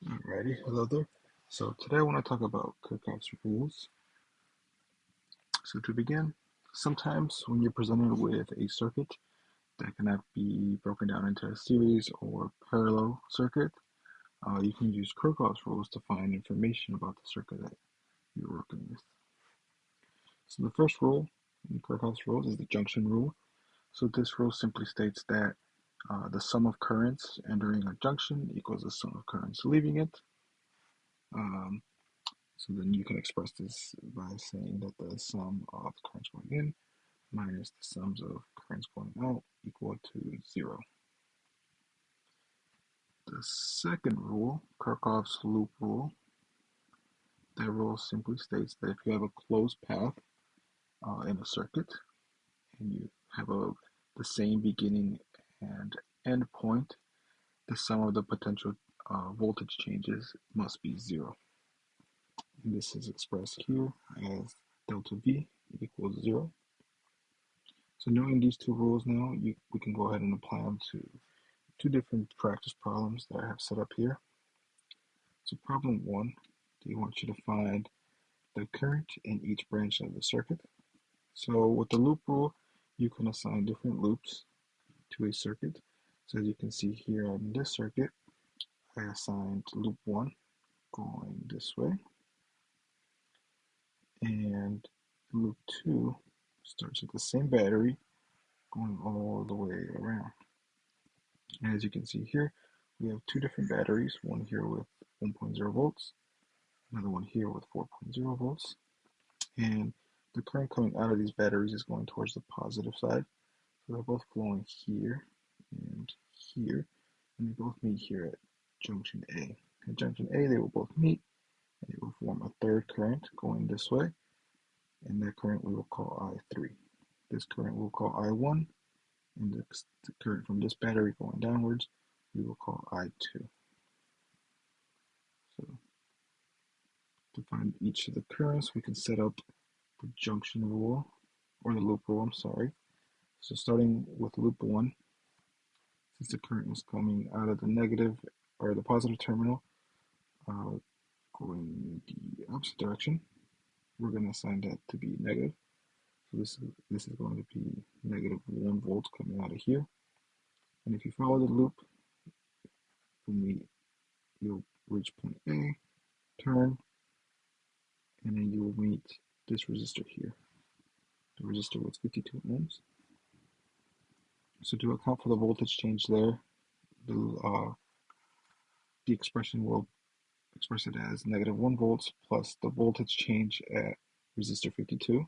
Alrighty, hello there. So today I want to talk about Kirchhoff's rules. So to begin, sometimes when you're presented with a circuit that cannot be broken down into a series or parallel circuit, you can use Kirchhoff's rules to find information about the circuit that you're working with. So the first rule in Kirchhoff's rules is the junction rule. So this rule simply states that the sum of currents entering a junction equals the sum of currents leaving it. Um, So then you can express this by saying that the sum of currents going in minus the sums of currents going out equal to 0. The second rule, Kirchhoff's loop rule, that rule simply states that if you have a closed path in a circuit and you have the same beginning and end point, the sum of the potential voltage changes must be 0. And this is expressed here as delta V equals 0. So knowing these two rules now, we can go ahead and apply them to two different practice problems that I have set up here. So problem 1, they want you to find the current in each branch of the circuit. So with the loop rule, you can assign different loops to a circuit. So as you can see here on this circuit, I assigned loop 1 going this way, and loop 2 starts with the same battery going all the way around. And as you can see here, we have two different batteries, one here with 1.0 volts, another one here with 4.0 volts. And the current coming out of these batteries is going towards the positive side. So they're both flowing here and here, and they both meet here at junction A. At junction A, they will both meet, and they will form a third current going this way, and that current we will call I3. This current we'll call I1, and the current from this battery going downwards, we will call I2. So to find each of the currents, we can set up the junction rule, or the loop rule, I'm sorry. So starting with loop 1, since the current is coming out of the negative or the positive terminal, uh, going the opposite direction, we're going to assign that to be negative. So this is going to be negative 1 volt coming out of here. And if you follow the loop, you'll reach point A, turn, and then you will meet this resistor here, the resistor with 52 ohms. So to account for the voltage change there, the expression will express it as negative 1 volts plus the voltage change at resistor 52.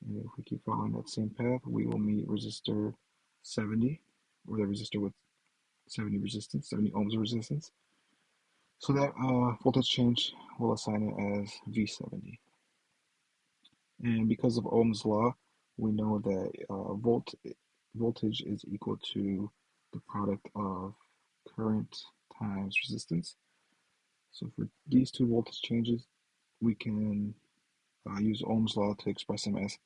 And if we keep following that same path, we will meet resistor 70, or the resistor with 70 resistance, 70 ohms of resistance. So that voltage change, we'll assign it as V70. And because of Ohm's law, we know that voltage is equal to the product of current times resistance. So for these two voltage changes, we can use Ohm's law to express them as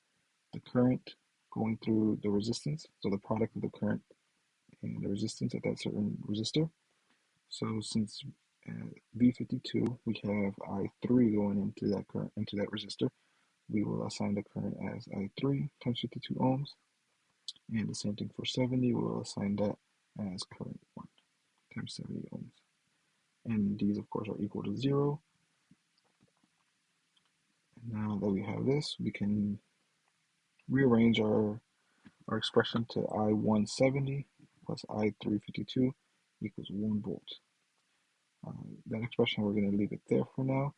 the current going through the resistance, so the product of the current and the resistance at that certain resistor. So since V52, we have I3 going into that current, into that resistor, we will assign the current as I3 times 52 ohms. And the same thing for 70, we'll assign that as current 1 times 70 ohms. And these, of course, are equal to 0. And now that we have this, we can rearrange our expression to I170 plus I352 equals 1 volt. That expression, we're going to leave it there for now,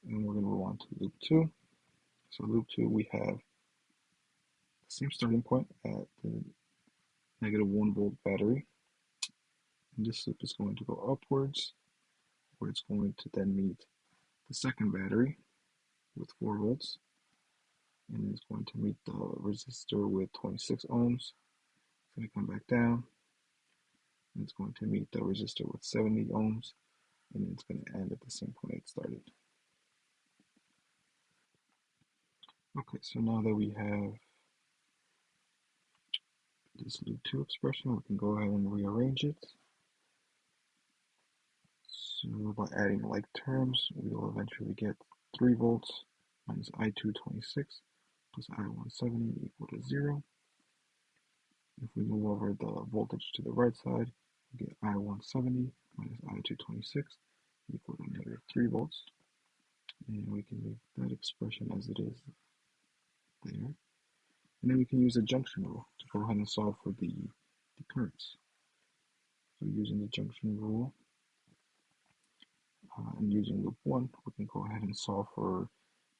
and we're going to move on to loop 2. So loop 2, we have the same starting point at the negative 1 volt battery. And this loop is going to go upwards, where it's going to then meet the second battery with 4 volts, and it's going to meet the resistor with 26 ohms. It's going to come back down, and it's going to meet the resistor with 70 ohms, and it's going to end at the same point it started. Okay, so now that we have this loop 2 expression, we can go ahead and rearrange it. So by adding like terms, we will eventually get 3 volts minus I226 plus I170 equal to 0. If we move over the voltage to the right side, we get I170 minus I226 equal to negative 3 volts. And we can leave that expression as it is there. And then we can use the junction rule to go ahead and solve for the currents. So using the junction rule and using loop 1, we can go ahead and solve for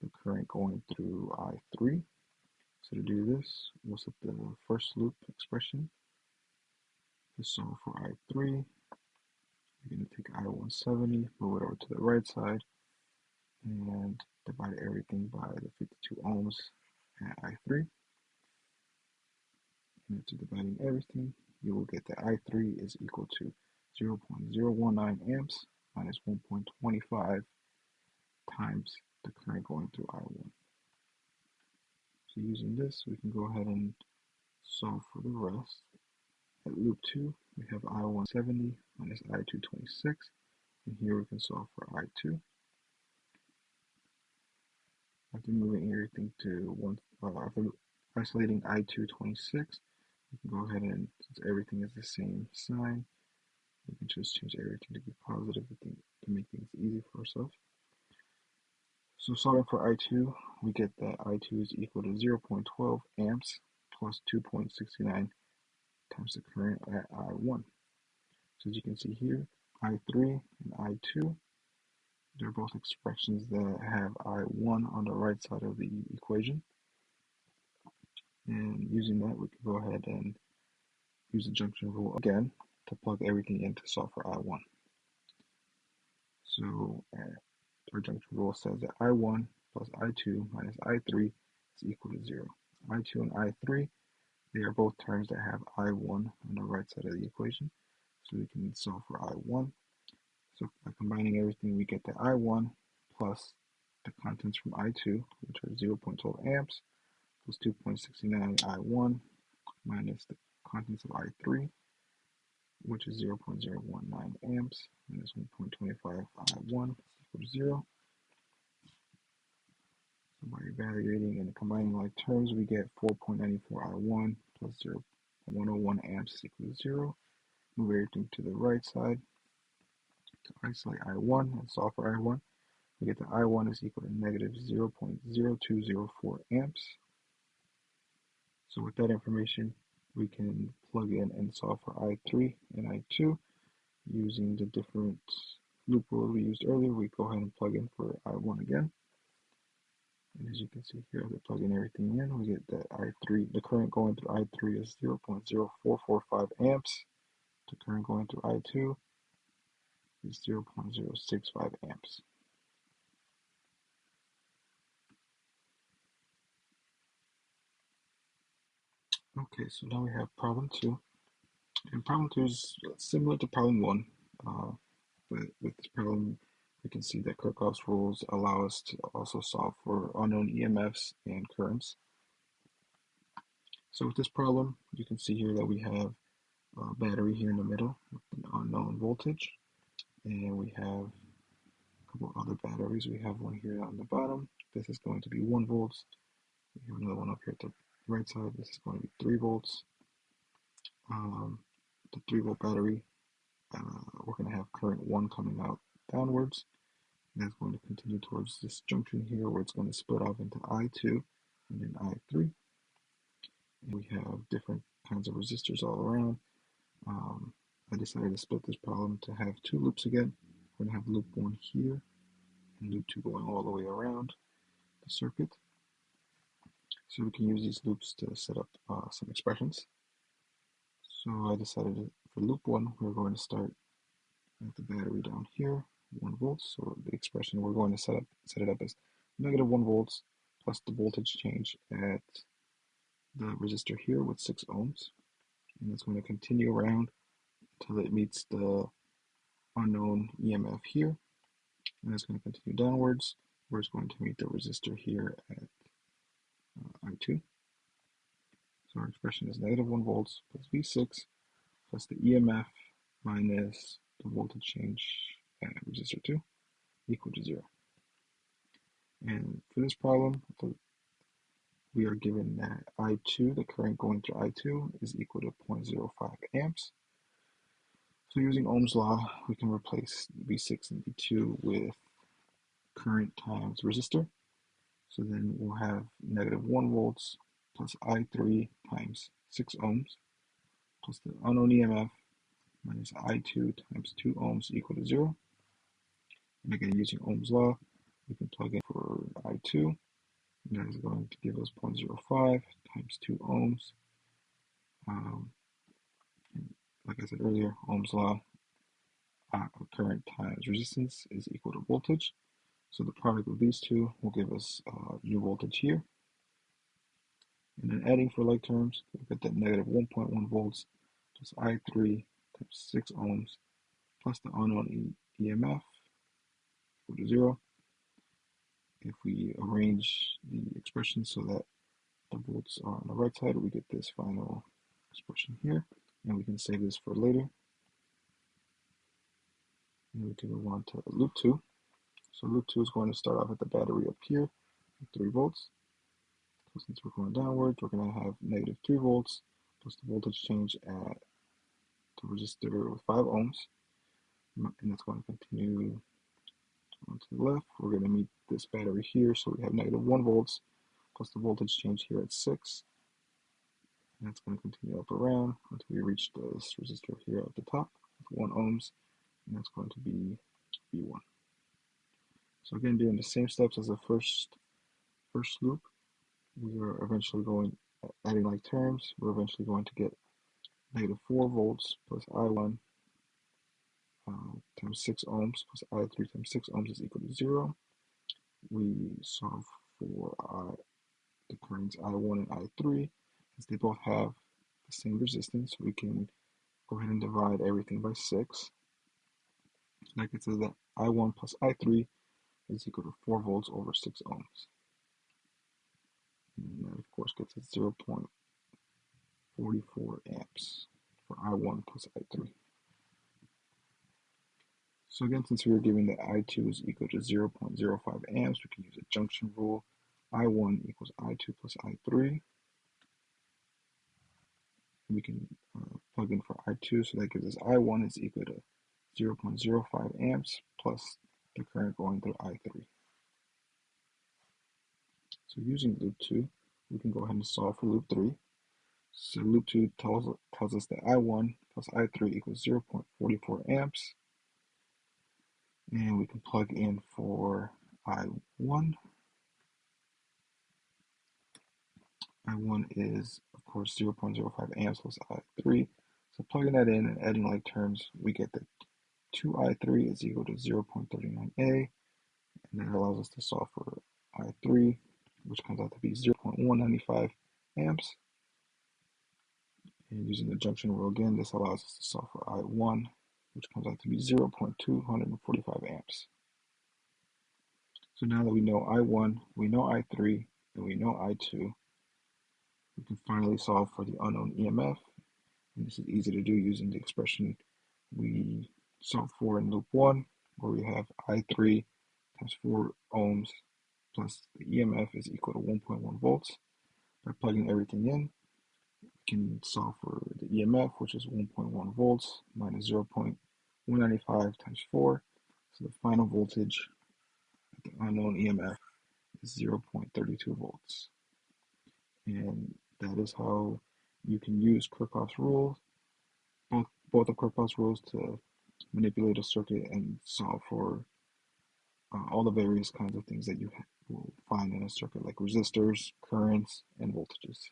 the current going through I3. So to do this, we'll set the first loop expression to solve for I3. We're going to take I170, move it over to the right side, and divide everything by the 52 ohms at I3. And after dividing everything, you will get that I3 is equal to 0.019 amps minus 1.25 times the current going through I1. So using this, we can go ahead and solve for the rest. At loop 2, we have I170 minus I226, and here we can solve for I2. After moving everything to after isolating I226, we can go ahead and, since everything is the same sign, we can just change everything to be positive to make things easy for ourselves. So solving for I2, we get that I2 is equal to 0.12 amps plus 2.69 times the current at I1. So as you can see here, I3 and I2, they're both expressions that have I1 on the right side of the equation. And using that, we can go ahead and use the junction rule again to plug everything in to solve for I1. So our junction rule says that I1 plus I2 minus I3 is equal to 0. I2 and I3, they are both terms that have I1 on the right side of the equation. So we can solve for I1. So by combining everything, we get the I1 plus the contents from I2, which are 0.12 amps, plus 2.69 I1 minus the contents of I3, which is 0.019 amps, minus 1.25 I1 is equal to 0. So by evaluating and combining like terms, we get 4.94 I1 plus 0.101 amps is equal to 0. Move everything to the right side to isolate I1 and solve for I1. We get that I1 is equal to negative 0.0204 amps. So with that information, we can plug in and solve for I3 and I2 using the different loop rules we used earlier. We go ahead and plug in for I1 again. And as you can see here, after plugging everything in, we get that I3, the current going through I3 is 0.0445 amps. The current going through I2 is 0.065 amps. Okay, so now we have problem 2. And problem 2 is similar to problem 1, but with this problem, we can see that Kirchhoff's rules allow us to also solve for unknown EMFs and currents. So with this problem, you can see here that we have a battery here in the middle with an unknown voltage, and we have a couple other batteries. We have one here on the bottom. This is going to be 1 volts. We have another one up here at the right side. This is going to be 3 volts. The 3-volt battery, we're going to have current 1 coming out downwards. And that's going to continue towards this junction here where it's going to split off into I2 and then I3. And we have different kinds of resistors all around. I decided to split this problem to have 2 loops again. We're going to have loop 1 here and loop 2 going all the way around the circuit. So we can use these loops to set up some expressions. So I decided for loop 1, we're going to start at the battery down here, 1 volts. So the expression we're going to set it up as negative 1 volts plus the voltage change at the resistor here with 6 ohms. And it's going to continue around until it meets the unknown EMF here. And it's going to continue downwards where it's going to meet the resistor here at I2. So our expression is negative 1 volts plus V6 plus the EMF minus the voltage change resistor 2 equal to 0. And for this problem, we are given that I2, the current going through I2, is equal to 0.05 amps. So using Ohm's law, we can replace V6 and V2 with current times resistor. So then we'll have negative 1 volts plus I3 times 6 ohms plus the unknown EMF minus I2 times 2 ohms equal to 0. And again, using Ohm's law, we can plug in for I2. And that is going to give us 0.05 times 2 ohms. And like I said earlier, Ohm's law, current times resistance is equal to voltage. So the product of these two will give us new voltage here. And then adding for like terms, we get that negative 1.1 volts plus I3 times 6 ohms plus the unknown EMF equal to 0. If we arrange the expression so that the volts are on the right side, we get this final expression here. And we can save this for later. And we can move on to loop 2. So loop 2 is going to start off at the battery up here at 3 volts. So since we're going downwards, we're going to have negative 3 volts plus the voltage change at the resistor with 5 ohms. And that's going to continue on to the left. We're going to meet this battery here, so we have negative 1 volts plus the voltage change here at 6. And that's going to continue up around until we reach this resistor here at the top with 1 ohms, and that's going to be V1. So again, doing the same steps as the first loop, we are eventually going, adding like terms, we're eventually going to get negative 4 volts plus I1 times 6 ohms plus I3 times 6 ohms is equal to 0. We solve for the currents I1 and I3. Since they both have the same resistance, we can go ahead and divide everything by 6. Like it says that I1 plus I3 is equal to 4 volts over 6 ohms. And that of course gets us 0.44 amps for I1 plus I3. So again, since we were given that I2 is equal to 0.05 amps, we can use a junction rule. I1 equals I2 plus I3. We can plug in for I2, so that gives us I1 is equal to 0.05 amps plus the current going through I3. So using loop 2, we can go ahead and solve for loop 3. So loop 2 tells us that I1 plus I3 equals 0.44 amps. And we can plug in for I1. I1 is, of course, 0.05 amps plus I3. So plugging that in and adding like terms, we get that 2I3 is equal to 0.39A. And that allows us to solve for I3, which comes out to be 0.195 amps. And using the junction rule again, this allows us to solve for I1, which comes out to be 0.245 amps. So now that we know I1, we know I3, and we know I2, we can finally solve for the unknown EMF. And this is easy to do using the expression we solved for in loop 1, where we have I3 times 4 ohms plus the EMF is equal to 1.1 volts. By plugging everything in, we can solve for the EMF, which is 1.1 volts minus 0.195 times 4. So the final voltage at the unknown EMF is 0.32 volts. And that is how you can use Kirchhoff's rules, both of Kirchhoff's rules, to manipulate a circuit and solve for all the various kinds of things that you will find in a circuit, like resistors, currents, and voltages.